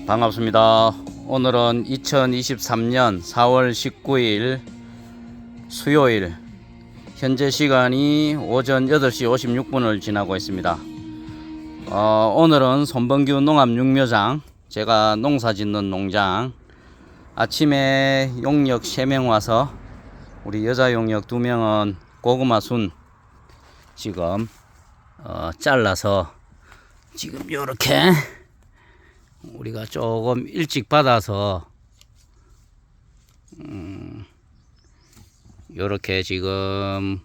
반갑습니다. 오늘은 2023년 4월 19일 수요일, 현재 시간이 오전 8시 56분을 지나고 있습니다. 오늘은 손범규 농업육묘장, 제가 농사 짓는 농장, 아침에 용역 3명 와서 우리 여자 용역 2명은 고구마 순 지금 잘라서 지금 요렇게 우리가 조금 일찍 받아서 요렇게 지금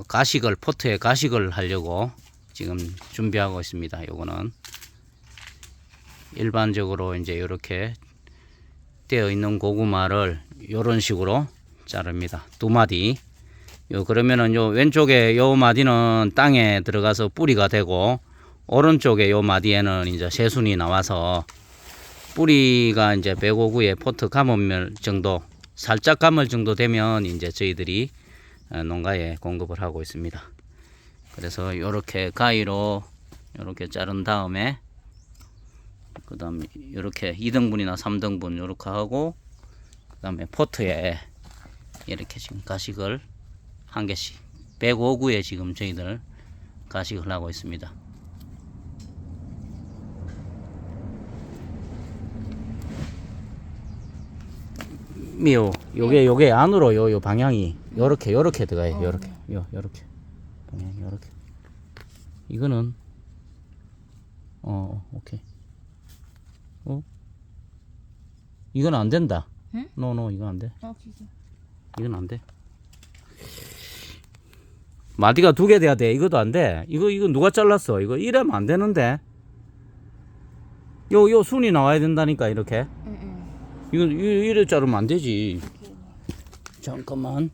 가식을, 포트에 가식을 하려고 지금 준비하고 있습니다. 요거는 일반적으로 이제 요렇게 되어 있는 고구마를 요런 식으로 자릅니다. 2마디. 그러면은 요 왼쪽에 요 마디는 땅에 들어가서 뿌리가 되고, 오른쪽에 요 마디에는 이제 새순이 나와서 뿌리가 이제 105구에 포트 감을 정도, 살짝 감을 정도 되면 이제 저희들이 농가에 공급을 하고 있습니다. 그래서 요렇게 가위로 요렇게 자른 다음에 그 다음에 요렇게 2등분이나 3등분 요렇게 하고, 그 다음에 포트에 이렇게 지금 가식을 한 개씩 105구에 지금 저희들 가식을 하고 있습니다. 미요. 요게 안으로 요 방향이 요렇게 들어가요. 요렇게. 요렇게. 방향이 요렇게. 이거는 오케이. 이건 안 된다. 응? 노 이거 안 돼. 이건 안 돼. 마디가 2개 돼야 돼. 이것도 안 돼. 이거 누가 잘랐어? 이거 이러면 안 되는데. 요 순이 나와야 된다니까, 이렇게. 이건 이래 자르면 안 되지. 잠깐만.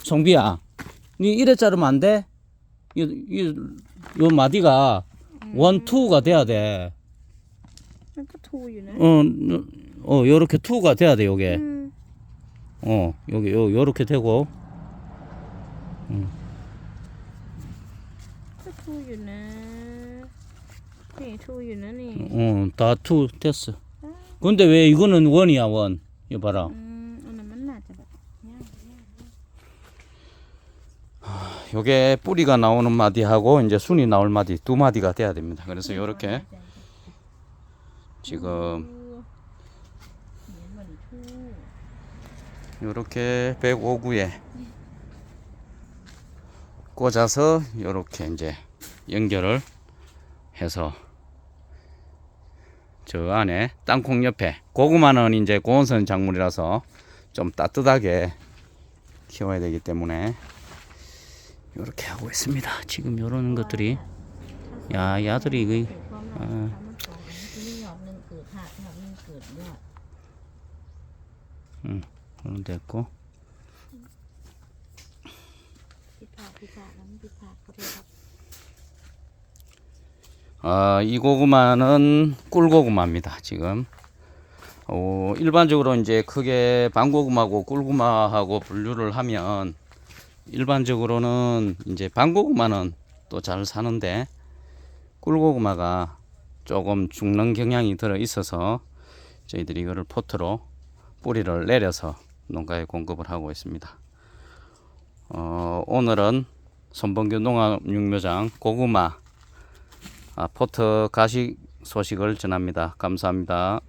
성비야, 니 이래 자르면 안 돼? 요 마디가 1, 2가 돼야 돼. 요렇게 2가 돼야 돼, 요게. 여기 요렇게 되고. 다 2 됐어. 근데 왜 이거는 1이야, 1? 이거 봐라. 요게 뿌리가 나오는 마디하고 이제 순이 나올 마디 2마디가 돼야 됩니다. 그래서 요렇게 지금 요렇게 105구에 꽂아서 요렇게 이제 연결을 해서 저 안에 땅콩 옆에, 고구마는 이제 고온선 작물이라서 좀 따뜻하게 키워야 되기 때문에 이렇게 하고 있습니다. 지금 요런 것들이, 야들이 이거 그런 됐고, 이 고구마는 꿀고구마입니다. 지금 일반적으로 이제 크게 반고구마하고 꿀고구마하고 분류를 하면, 일반적으로는 이제 반고구마는 또 잘 사는데 꿀고구마가 조금 죽는 경향이 들어 있어서 저희들이 이거를 포트로 뿌리를 내려서 농가에 공급을 하고 있습니다. 오늘은 손범규 농업육묘장 고구마 포트 가식 소식을 전합니다. 감사합니다.